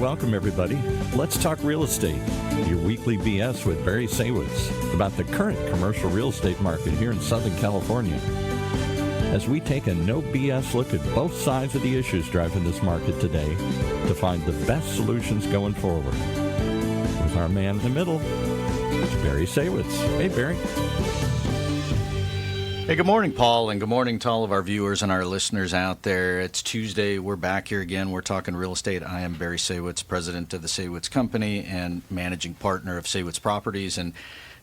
welcome everybody. Let's talk real estate. Your weekly BS with Barry Saywitz about the current commercial real estate market here in Southern California. As we take a no BS look at both sides of the issues driving this market today to find the best solutions going forward. With our man in the middle, it's Barry Saywitz. Hey, Barry. Hey, good morning, Paul, and good morning to all of our viewers and our listeners out there. It's Tuesday. We're back here again. We're talking real estate. I am Barry Saywitz, president of the Saywitz Company and managing partner of Saywitz Properties. And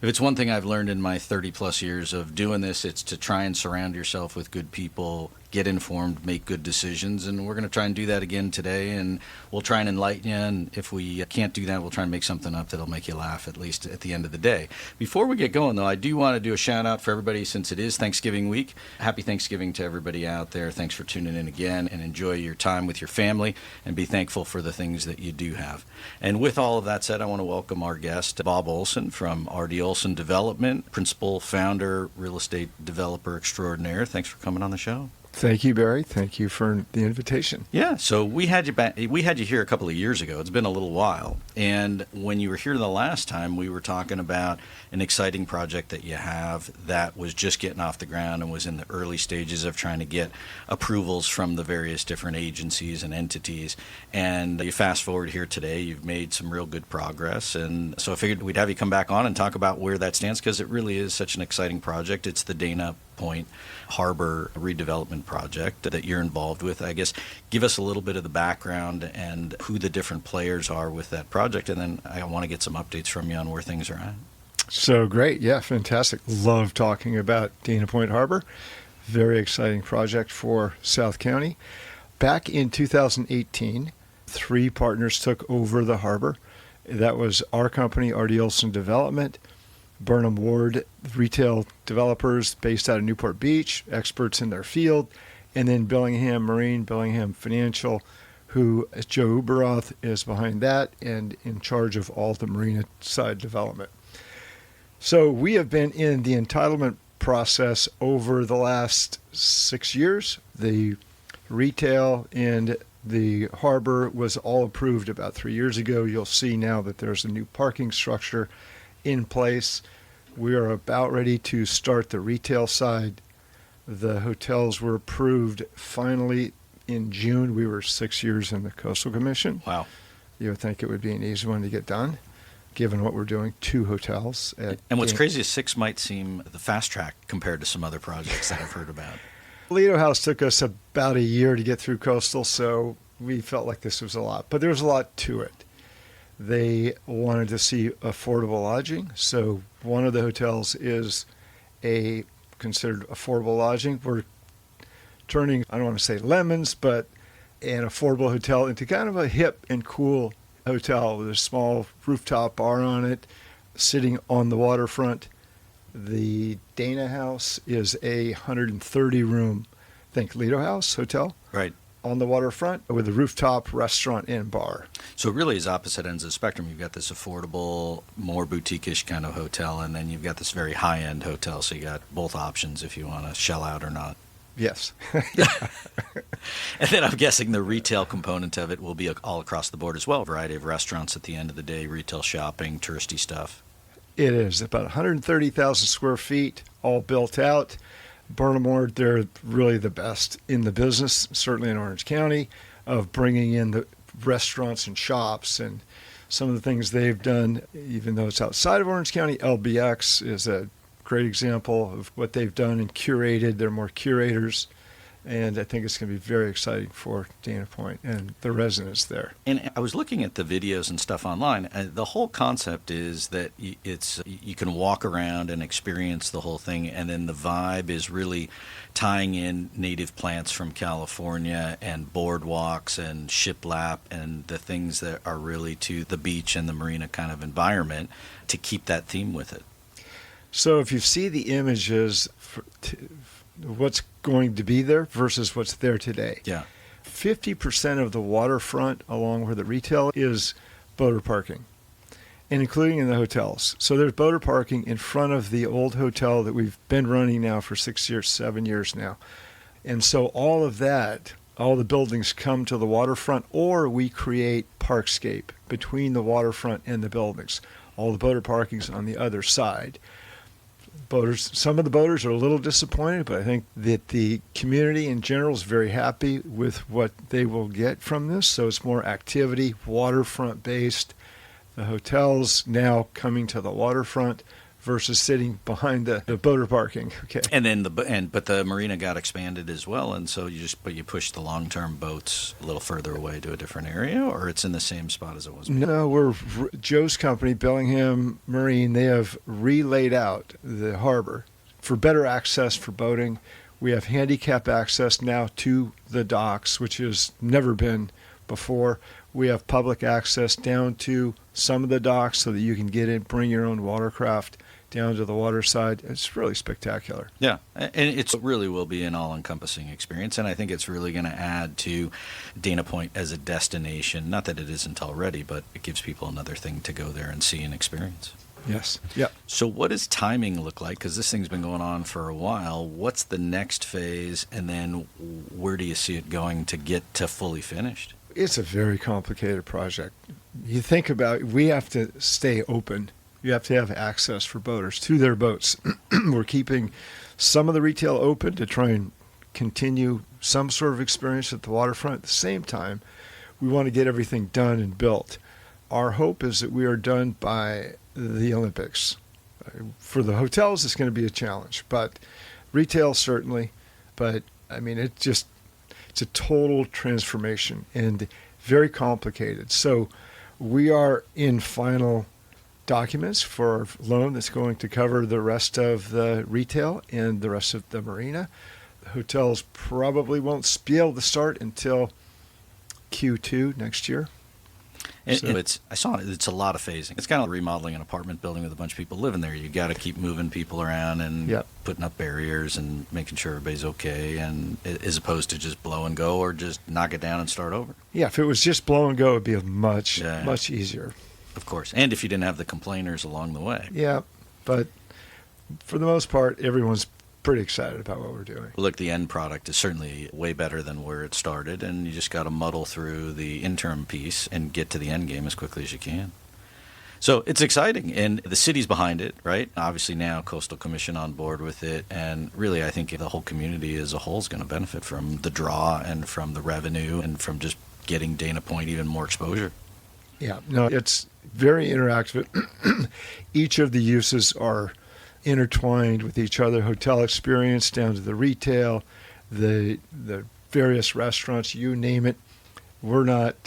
if it's one thing I've learned in my 30-plus years of doing this, it's to try and surround yourself with good people, get informed, make good decisions, and we're going to try and do that again today, and we'll try and enlighten you, and if we can't do that, we'll try and make something up that'll make you laugh, at least at the end of the day. Before we get going, though, I do want to do a shout-out for everybody since it is Thanksgiving week. Happy Thanksgiving to everybody out there. Thanks for tuning in again, and enjoy your time with your family, and be thankful for the things that you do have. And with all of that said, I want to welcome our guest, Bob Olson from Olson Development, principal, founder, real estate developer extraordinaire. Thanks for coming on the show. Thank you, Barry. Thank you for the invitation. Yeah, so we had you back. We had you here a couple of years ago. It's been a little while. And when you were here the last time, we were talking about an exciting project that you have that was just getting off the ground and was in the early stages of trying to get approvals from the various different agencies and entities. And you fast forward here today, you've made some real good progress. And so I figured we'd have you come back on and talk about where that stands, because it really is such an exciting project. It's the Dana Point Harbor redevelopment project that you're involved with. I guess give us a little bit of the background and who the different players are with that project, and then I want to get some updates from you on where things are at. So great. Yeah, fantastic. Love talking about Dana Point Harbor. Very exciting project for South County. Back in 2018, 3 partners took over the harbor. That was our company, Olson Development, Burnham Ward, retail developers based out of Newport Beach, experts in their field, and then Bellingham Marine, Bellingham Financial, who Joe Uberoth is behind that and in charge of all the marina side development. So we have been in the entitlement process over the last 6 years. The retail and the harbor was all approved about 3 years ago. You'll see now that there's a new parking structure in place. We are about ready to start the retail side. The hotels were approved finally in June. We were 6 years in the Coastal Commission. Wow. You would think it would be an easy one to get done, given what we're doing, 2 hotels. And what's crazy is 6 might seem the fast track compared to some other projects that I've heard about. Lido House took us about a year to get through Coastal, so we felt like this was a lot. But there was a lot to it. They wanted to see affordable lodging, so one of the hotels is a considered affordable lodging. We're turning, I don't want to say lemons, but an affordable hotel into kind of a hip and cool hotel with a small rooftop bar on it, sitting on the waterfront. The Dana House is a 130-room, think Lido House hotel. Right. On the waterfront with a rooftop restaurant and bar. So it really is opposite ends of the spectrum. You've got this affordable, more boutique-ish kind of hotel, and then you've got this very high-end hotel. So you got both options if you want to shell out or not. Yes. And then I'm guessing the retail component of it will be all across the board as well. A variety of restaurants at the end of the day, retail shopping, touristy stuff. It is about 130,000 square feet, all built out. Burnham Ward, they're really the best in the business, certainly in Orange County, of bringing in the restaurants and shops. And some of the things they've done, even though it's outside of Orange County, LBX is a great example of what they've done and curated. They're more curators. And I think it's going to be very exciting for Dana Point and the residents there. And I was looking at the videos and stuff online. The whole concept is that you can walk around and experience the whole thing, and then the vibe is really tying in native plants from California and boardwalks and shiplap and the things that are really to the beach and the marina kind of environment to keep that theme with it. So if you see the images, what's going to be there versus what's there today. Yeah. 50% of the waterfront along where the retail is boater parking, and including in the hotels. So there's boater parking in front of the old hotel that we've been running now for 6 years, 7 years now. And so all of that all the buildings come to the waterfront, or we create parkscape between the waterfront and the buildings. All the boater parking's on the other side. Some of the boaters are a little disappointed, but I think that the community in general is very happy with what they will get from this. So it's more activity, waterfront based. The hotels now coming to the waterfront versus sitting behind the boater parking. Okay. And then but the marina got expanded as well, and so you push the long-term boats a little further away to a different area, or it's in the same spot as it was before? No, Joe's company, Bellingham Marine, they have relaid out the harbor for better access for boating. We have handicap access now to the docks, which has never been before. We have public access down to some of the docks so that you can get in, bring your own watercraft down to the water side. It's really spectacular. Yeah, and it really will be an all-encompassing experience, and I think it's really going to add to Dana Point as a destination. Not that it isn't already, but it gives people another thing to go there and see and experience. Yes. Yeah. So what does timing look like? Because this thing's been going on for a while. What's the next phase, and then where do you see it going to get to fully finished? It's a very complicated project. You think about it, we have to stay open. You have to have access for boaters to their boats. We're keeping some of the retail open to try and continue some sort of experience at the waterfront. At the same time, we want to get everything done and built. Our hope is that we are done by the Olympics. For the hotels, it's going to be a challenge, but retail certainly. But I mean, it's a total transformation and very complicated. So we are in final documents for a loan that's going to cover the rest of the retail and the rest of the marina. The hotels probably won't be able to start until Q2 next year. And I saw it's a lot of phasing. It's kind of remodeling an apartment building with a bunch of people living there. You got to keep moving people around and putting up barriers and making sure everybody's okay, and as opposed to just blow and go or just knock it down and start over. Yeah, if it was just blow and go, it'd be much easier. Of course, and if you didn't have the complainers along the way. Yeah, but for the most part, everyone's pretty excited about what we're doing. Look, the end product is certainly way better than where it started, and you just got to muddle through the interim piece and get to the end game as quickly as you can. So it's exciting, and the city's behind it, right? Obviously now Coastal Commission on board with it, and really I think the whole community as a whole is going to benefit from the draw and from the revenue and from just getting Dana Point even more exposure. Yeah, no, it's very interactive. Each of the uses are intertwined with each other. Hotel experience down to the retail, the various restaurants, you name it.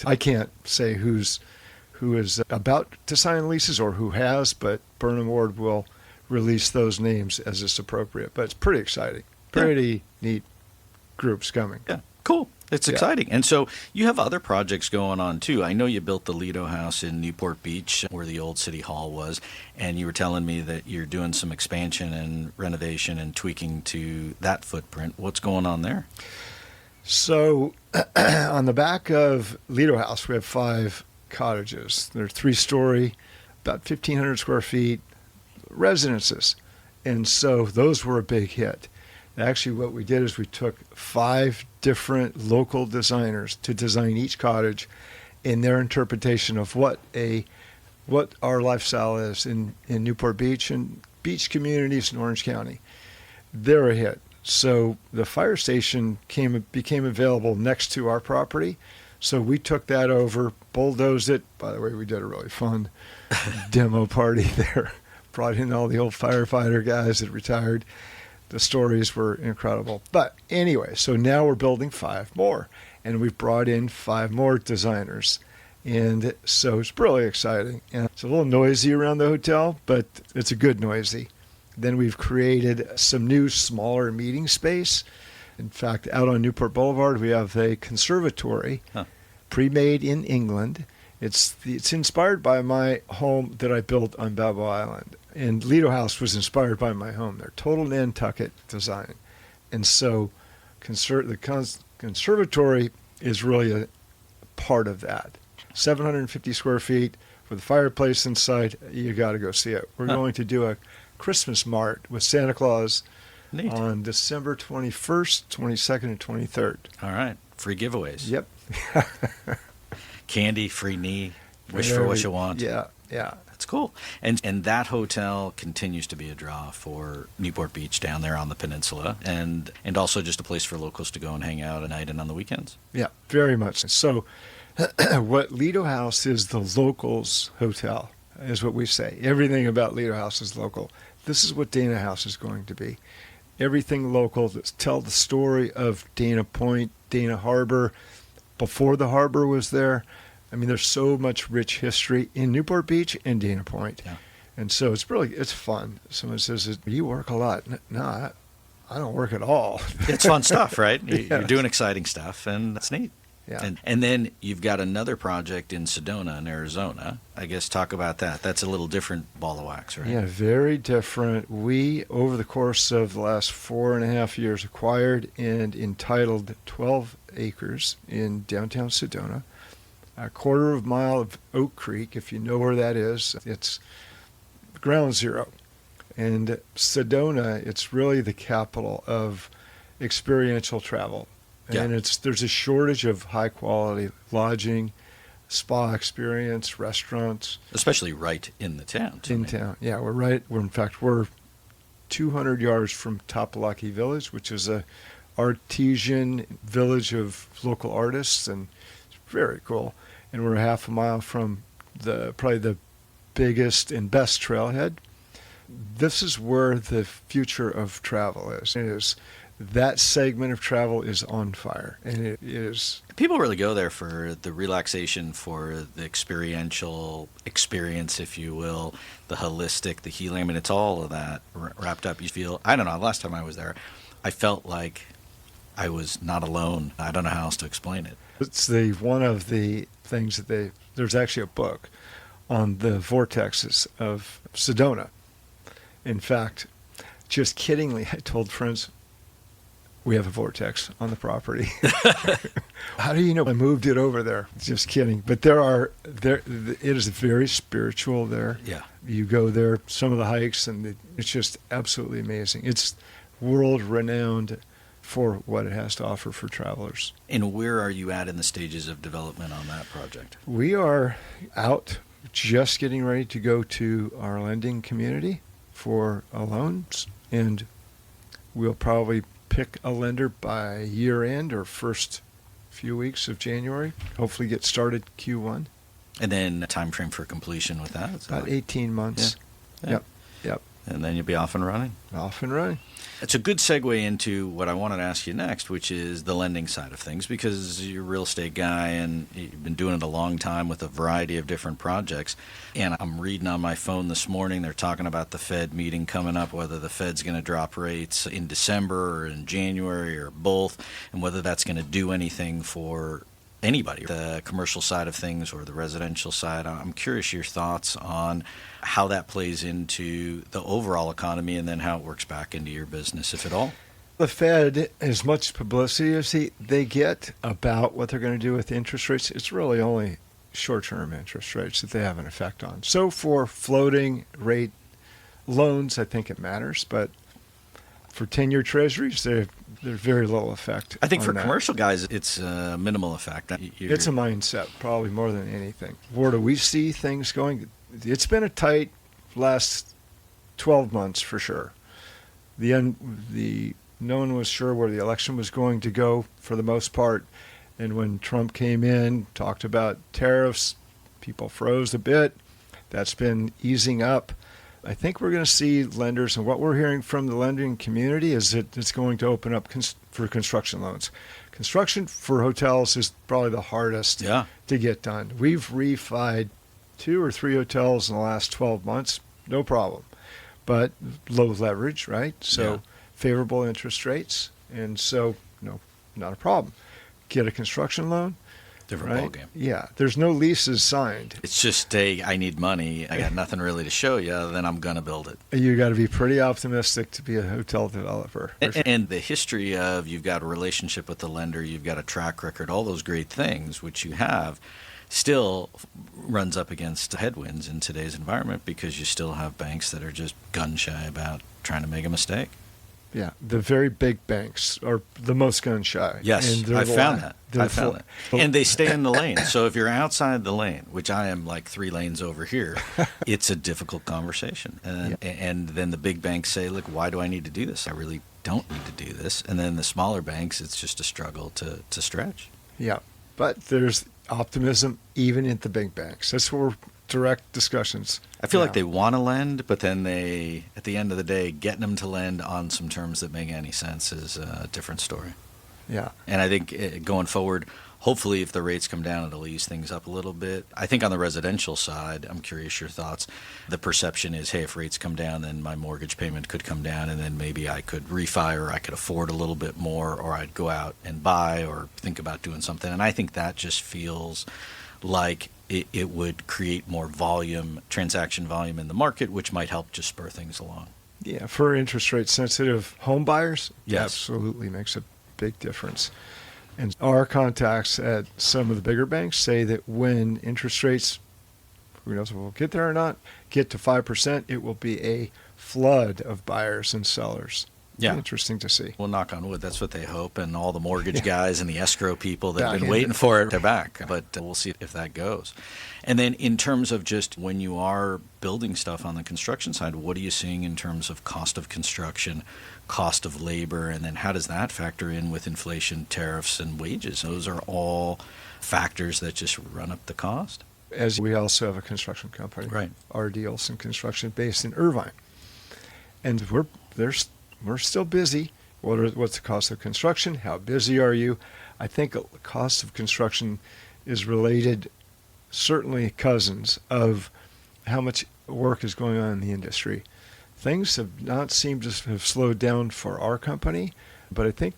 I can't say who is about to sign leases or who has, but Burnham Ward will release those names as it's appropriate. But it's pretty exciting. Pretty neat groups coming. Yeah, cool. It's exciting. And so you have other projects going on, too. I know you built the Lido House in Newport Beach, where the old City Hall was, and you were telling me that you're doing some expansion and renovation and tweaking to that footprint. What's going on there? So on the back of Lido House, we have 5 cottages. They're 3-story, about 1,500 square feet, residences. And so those were a big hit. Actually, what we did is we took 5 different local designers to design each cottage in their interpretation of what our lifestyle is in Newport Beach and beach communities in Orange County. They're a hit. So the fire station became available next to our property. So we took that over, bulldozed it. By the way, we did a really fun demo party there. Brought in all the old firefighter guys that retired. The stories were incredible. But anyway, so now we're building 5 more, and we've brought in 5 more designers. And so it's really exciting. And it's a little noisy around the hotel, but it's a good noisy. Then we've created some new, smaller meeting space. In fact, out on Newport Boulevard, we have a conservatory, pre-made in England. It's inspired by my home that I built on Balboa Island. And Lido House was inspired by my home. They're total Nantucket design. And so the conservatory is really a part of that. 750 square feet with a fireplace inside. You got to go see it. We're going to do a Christmas mart with Santa Claus on December 21st, 22nd, and 23rd. All right. free giveaways. Yep. Candy, free knee, wish for what you want. Yeah, yeah. That's cool. And that hotel continues to be a draw for Newport Beach down there on the peninsula, and also just a place for locals to go and hang out at night and on the weekends. Yeah, very much. So what Lido House is, the locals hotel, is what we say. Everything about Lido House is local. This is what Dana House is going to be. Everything local that tell the story of Dana Point, Dana Harbor, before the harbor was there. I mean, there's so much rich history in Newport Beach and Dana Point. Yeah. And so it's fun. Someone says, you work a lot. No, I don't work at all. It's fun stuff, right? You're doing exciting stuff, and that's neat. Yeah. And then you've got another project in Sedona, in Arizona. I guess talk about that. That's a little different ball of wax, right? Yeah, very different. We, over the course of the last 4.5 years, acquired and entitled 12 acres in downtown Sedona, a quarter of a mile of Oak Creek, if you know where that is. It's ground zero. And Sedona, it's really the capital of experiential travel. Yeah. And there's a shortage of high quality lodging, spa experience, restaurants. Especially right in the town. In town. Yeah, we're 200 yards from Topolaki Village, which is a artesian village of local artists, and it's very cool. And we're half a mile from probably the biggest and best trailhead. This is where the future of travel is. It is. That segment of travel is on fire, and it is. People really go there for the relaxation, for the experiential experience, if you will, the holistic, the healing. I mean, it's all of that wrapped up. You feel, I don't know, last time I was there, I felt like I was not alone. I don't know how else to explain it. It's one of the things that there's actually a book on the vortexes of Sedona. In fact, just kiddingly, I told friends, we have a vortex on the property. How do you know? I moved it over there. Just kidding. But it is very spiritual there. Yeah. You go there, some of the hikes, and it's just absolutely amazing. It's world renowned for what it has to offer for travelers. And where are you at in the stages of development on that project? We are out just getting ready to go to our lending community for loans, and we'll probably pick a lender by year end or first few weeks of January. Hopefully get started Q1. And then a time frame for completion with that? About 18 months. Yeah. Yep. And then you'll be off and running. Off and running. It's a good segue into what I wanted to ask you next, which is the lending side of things, because you're a real estate guy and you've been doing it a long time with a variety of different projects. And I'm reading on my phone this morning, they're talking about the Fed meeting coming up, whether the Fed's going to drop rates in December or in January or both, and whether that's going to do anything for anybody, the commercial side of things or the residential side. I'm curious your thoughts on how that plays into the overall economy and then how it works back into your business, if at all. The Fed, as much publicity as they get about what they're going to do with interest rates, it's really only short-term interest rates that they have an effect on. So for floating rate loans, I think it matters, but for 10-year treasuries, there's very little effect. I think for that. Commercial guys, it's a minimal effect. It's a mindset, probably more than anything. Where do we see things going? It's been a tight last 12 months for sure. No one was sure where the election was going to go for the most part. And when Trump came in, talked about tariffs, people froze a bit. That's been easing up. I think we're going to see lenders, and what we're hearing from the lending community is that it's going to open up for construction loans. Construction for hotels is probably the hardest to get done. We've refied 2 or 3 hotels in the last 12 months, no problem. But low leverage, right? So favorable interest rates, and so no, not a problem. Get a construction loan. Different ballgame. Yeah, there's no leases signed. It's just, I need money. I got nothing really to show you, then I'm going to build it. You got to be pretty optimistic to be a hotel developer. And the history of you've got a relationship with the lender, you've got a track record, all those great things, which you have, still runs up against headwinds in today's environment because you still have banks that are just gun shy about trying to make a mistake. Yeah, the very big banks are the most gun shy. Yes, and I found that. they're I found that. And they stay in the lane. So if you're outside the lane, which I am like 3 lanes over here, it's a difficult conversation. And then the big banks say, look, why do I need to do this? I really don't need to do this. And then the smaller banks, it's just a struggle to stretch. Yeah, but there's optimism even at the big banks. That's where direct discussions. I feel like they want to lend, but then they, at the end of the day, getting them to lend on some terms that make any sense is a different story. Yeah. And I think going forward, hopefully if the rates come down, it'll ease things up a little bit. I think on the residential side, I'm curious your thoughts. The perception is, hey, if rates come down, then my mortgage payment could come down, and then maybe I could refi, or I could afford a little bit more, or I'd go out and buy or think about doing something. And I think that just feels like it would create more volume, transaction volume in the market, which might help just spur things along. Yeah, for interest rate sensitive home buyers, Yes. absolutely makes a big difference. And our contacts at some of the bigger banks say that when interest rates, who knows if we'll get there or not, get to 5%, it will be a flood of buyers and sellers. Yeah. Interesting to see. Well, knock on wood, that's what they hope. And all the mortgage guys and the escrow people that have Back been in waiting it. for it, they're back. But we'll see if that goes. And then in terms of just when you are building stuff on the construction side, what are you seeing in terms of cost of construction, cost of labor, and then how does that factor in with inflation, tariffs, and wages? Those are all factors that just run up the cost. As we also have a construction company, Right. RD Olson Construction, based in Irvine. And we're still busy. What's the cost of construction? How busy are you? I think the cost of construction is related, certainly cousins, of how much work is going on in the industry. Things have not seemed to have slowed down for our company, but I think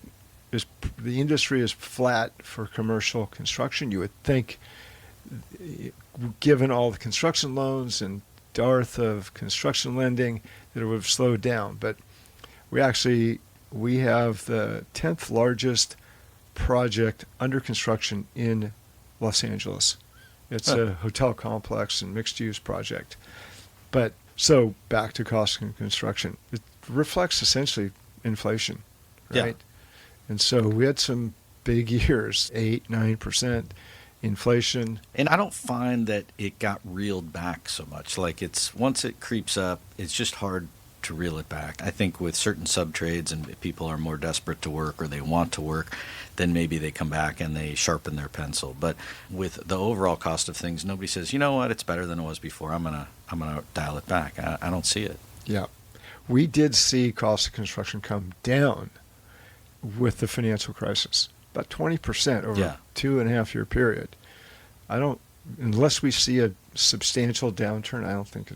the industry is flat for commercial construction. You would think, given all the construction loans and dearth of construction lending, that it would have slowed down. But we have the 10th largest project under construction in Los Angeles. It's a hotel complex and mixed-use project. But so back to cost of construction. It reflects essentially inflation, right? Yeah. And so we had some big years, 8-9% inflation. And I don't find that it got reeled back so much. Like once it creeps up, it's just hard to reel it back. I think with certain sub-trades and people are more desperate to work or they want to work, then maybe they come back and they sharpen their pencil. But with the overall cost of things, nobody says, you know what, it's better than it was before. I'm gonna dial it back. I don't see it. Yeah. We did see cost of construction come down with the financial crisis, about 20% over a 2.5 year period. Unless we see a substantial downturn, I don't think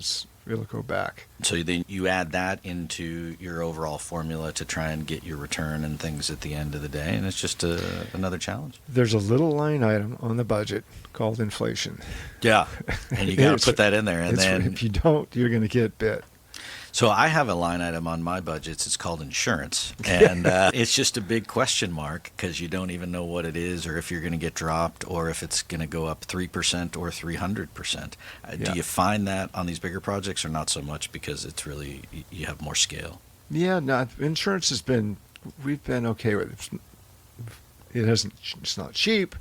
it'll go back. So then you add that into your overall formula to try and get your return and things at the end of the day, and it's just another challenge. There's a little line item on the budget called inflation. Yeah, and you got to put that in there. And then if you don't, you're going to get bit. So I have a line item on my budgets. It's called insurance. And it's just a big question mark because you don't even know what it is or if you're going to get dropped or if it's going to go up 3% or 300%. Do you find that on these bigger projects or not so much because it's really, you have more scale? Yeah, no, insurance we've been okay with it. It's not cheap,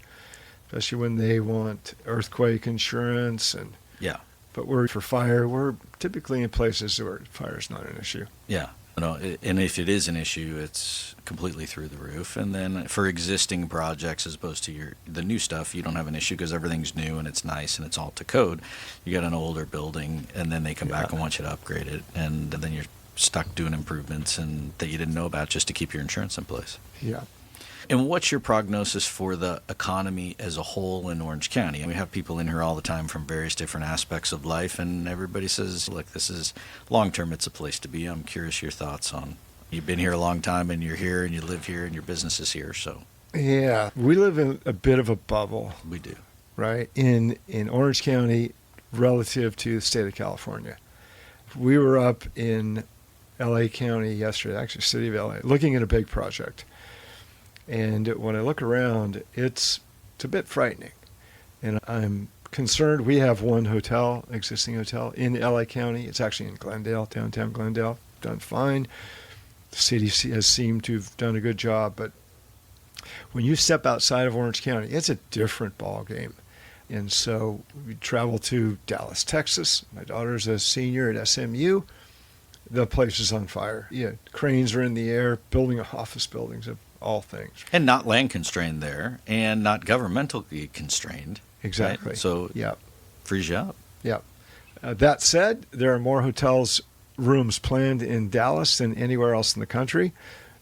especially when they want earthquake insurance and yeah. But for fire, we're typically in places where fire is not an issue. Yeah. No, and if it is an issue, it's completely through the roof. And then for existing projects, as opposed to the new stuff, you don't have an issue because everything's new and it's nice and it's all to code. You got an older building, and then they come back and want you to upgrade it, and then you're stuck doing improvements and that you didn't know about just to keep your insurance in place. Yeah. And what's your prognosis for the economy as a whole in Orange County? And we have people in here all the time from various different aspects of life, and everybody says, look, this is long-term, it's a place to be. I'm curious your thoughts on, you've been here a long time, and you're here, and you live here, and your business is here, so. Yeah, we live in a bit of a bubble. We do. Right? In Orange County relative to the state of California. We were up in L.A. County yesterday, actually city of L.A., looking at a big project. And when I look around, it's a bit frightening. And I'm concerned. We have one existing hotel in LA County. It's actually in Glendale, downtown Glendale, done fine. The city has seemed to have done a good job, but when you step outside of Orange County, it's a different ball game. And so we travel to Dallas, Texas. My daughter's a senior at SMU. The place is on fire. Yeah, cranes are in the air, building office buildings of all things. And not land constrained there, and not governmentally constrained. Exactly. Right? So frees you up. Yeah. That said, there are more hotels rooms planned in Dallas than anywhere else in the country,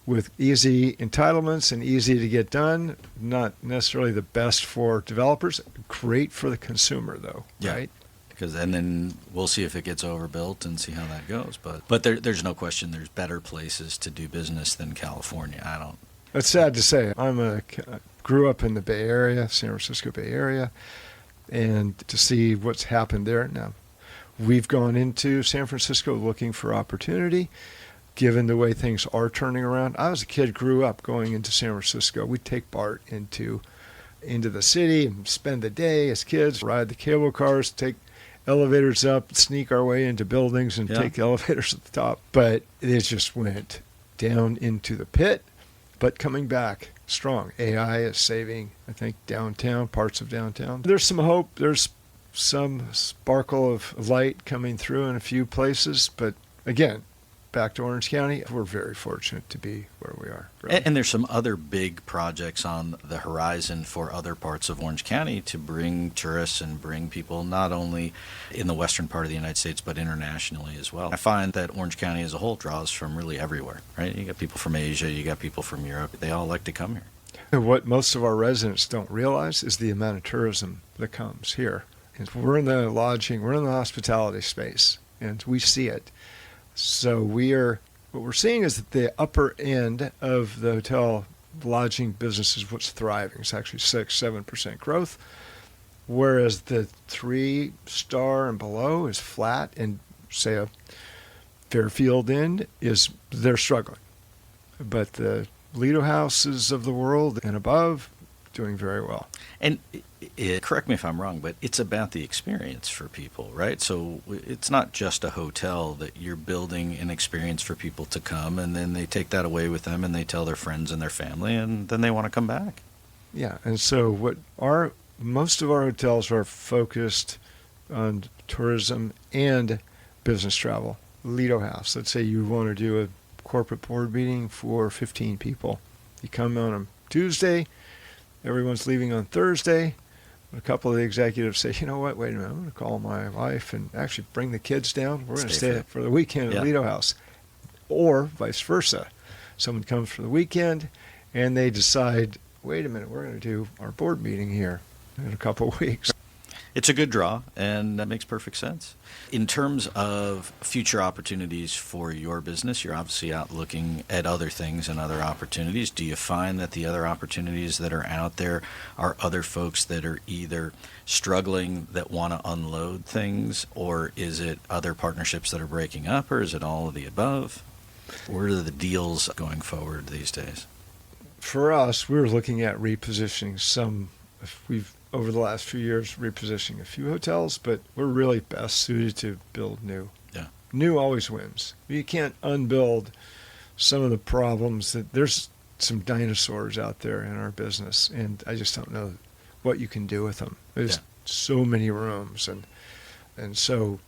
with easy entitlements and easy to get done. Not necessarily the best for developers. Great for the consumer, though. Yeah. Right? And then we'll see if it gets overbuilt and see how that goes. But there's no question there's better places to do business than California. It's sad to say. Grew up in the Bay Area, San Francisco Bay Area, and to see what's happened there. Now, we've gone into San Francisco looking for opportunity, given the way things are turning around. I was a kid, grew up going into San Francisco. We'd take Bart into the city and spend the day as kids, ride the cable cars, take elevators up, sneak our way into buildings and take elevators at the top. But it just went down into the pit, but coming back strong. AI is saving, I think, downtown, parts of downtown. There's some hope. There's some sparkle of light coming through in a few places. But again, back to Orange County, we're very fortunate to be where we are. Really. And there's some other big projects on the horizon for other parts of Orange County to bring tourists and bring people not only in the western part of the United States, but internationally as well. I find that Orange County as a whole draws from really everywhere, right? You got people from Asia, you got people from Europe. They all like to come here. And what most of our residents don't realize is the amount of tourism that comes here. And we're in the lodging, we're in the hospitality space, and we see it. So what we're seeing is that the upper end of the hotel lodging business is what's thriving. It's actually 6-7% growth, whereas the 3-star and below is flat, and say a Fairfield Inn they're struggling. But the Lido Houses of the world and above doing very well. And correct me if I'm wrong, but it's about the experience for people, right? So it's not just a hotel that you're building an experience for people to come, and then they take that away with them and they tell their friends and their family, and then they want to come back. Yeah, and so most of our hotels are focused on tourism and business travel. Lido House, let's say you want to do a corporate board meeting for 15 people. You come on a Tuesday, everyone's leaving on Thursday. A couple of the executives say, you know what, wait a minute, I'm going to call my wife and actually bring the kids down. We're going to stay for the weekend at Lido House. Or vice versa. Someone comes for the weekend and they decide, wait a minute, we're going to do our board meeting here in a couple of weeks. It's a good draw, and that makes perfect sense. In terms of future opportunities for your business, you're obviously out looking at other things and other opportunities. Do you find that the other opportunities that are out there are other folks that are either struggling that want to unload things, or is it other partnerships that are breaking up, or is it all of the above? Where are the deals going forward these days? For us, we're looking at repositioning over the last few years, repositioning a few hotels, but we're really best suited to build new. Yeah. New always wins. You can't unbuild some of the problems. There's some dinosaurs out there in our business, and I just don't know what you can do with them. There's so many rooms, and so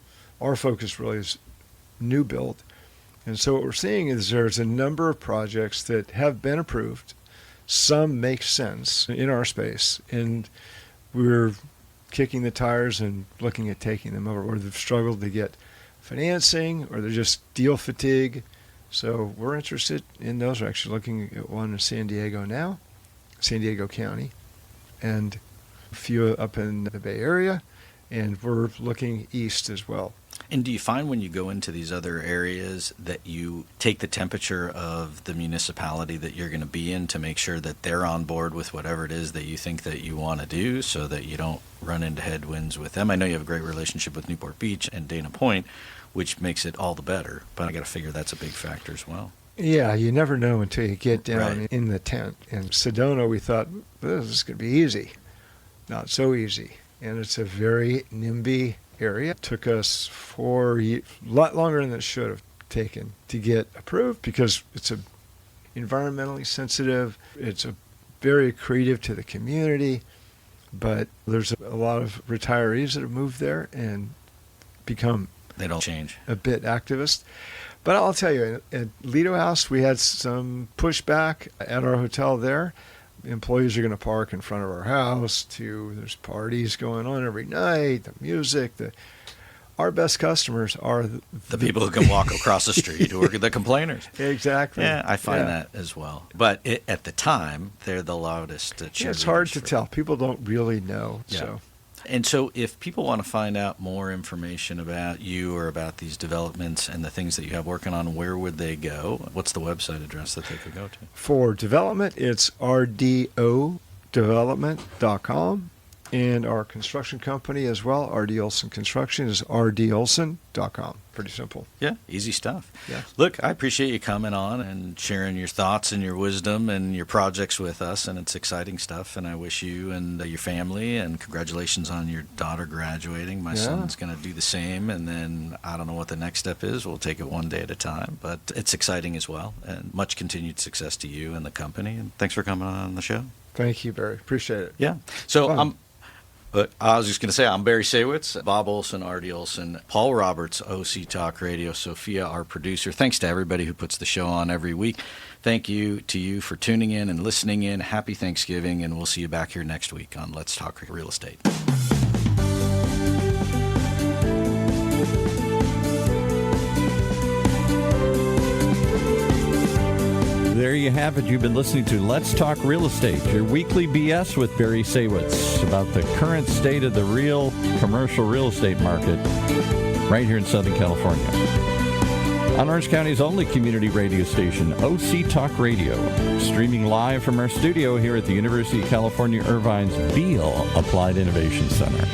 our focus really is new build. And so what we're seeing is there's a number of projects that have been approved. Some make sense in our space, and we're kicking the tires and looking at taking them over, or they've struggled to get financing, or they're just deal fatigue. So we're interested in those. We're actually looking at one in San Diego now, San Diego County, and a few up in the Bay Area, and we're looking east as well. And do you find when you go into these other areas that you take the temperature of the municipality that you're going to be in to make sure that they're on board with whatever it is that you think that you want to do, so that you don't run into headwinds with them? I know you have a great relationship with Newport Beach and Dana Point, which makes it all the better, but I got to figure that's a big factor as well. Yeah, you never know until you get down in the tent. In Sedona, we thought, this is going to be easy. Not so easy. And it's a very NIMBY area. It took us a lot longer than it should have taken to get approved because it's a environmentally sensitive. It's a very accretive to the community, but there's a lot of retirees that have moved there and become They don't change. a bit activist. But I'll tell you, at Lido House, we had some pushback at our hotel there. Employees are going to park in front of our house. There's parties going on every night, the music. Our best customers are The people who can walk across the street, who are the complainers. Exactly. Yeah, I find Yeah. that as well. But at the time, they're the loudest cheerleaders. Yeah, it's hard to for- tell. People don't really know. Yeah. So And so if people want to find out more information about you or about these developments and the things that you have working on, where would they go? What's the website address that they could go to? for development, it's rdodevelopment.com. And our construction company as well, RD Olson Construction, is rdolson.com. Pretty simple. Yeah, easy stuff. Yeah. Look, I appreciate you coming on and sharing your thoughts and your wisdom and your projects with us, and it's exciting stuff. And I wish you and your family, and congratulations on your daughter graduating. My son's going to do the same, and then I don't know what the next step is. We'll take it one day at a time, but it's exciting as well. And much continued success to you and the company. And thanks for coming on the show. Thank you, Barry. Appreciate it. Yeah. So Fun. But I was just going to say, I'm Barry Saywitz, Bob Olson, R.D. Olson, Paul Roberts, OC Talk Radio, Sophia, our producer. Thanks to everybody who puts the show on every week. Thank you to you for tuning in and listening in. Happy Thanksgiving, and we'll see you back here next week on Let's Talk Real Estate. There you have it. You've been listening to Let's Talk Real Estate, your weekly BS with Barry Saywitz about the current state of the real commercial real estate market right here in Southern California. On Orange County's only community radio station, OC Talk Radio, streaming live from our studio here at the University of California Irvine's Beale Applied Innovation Center.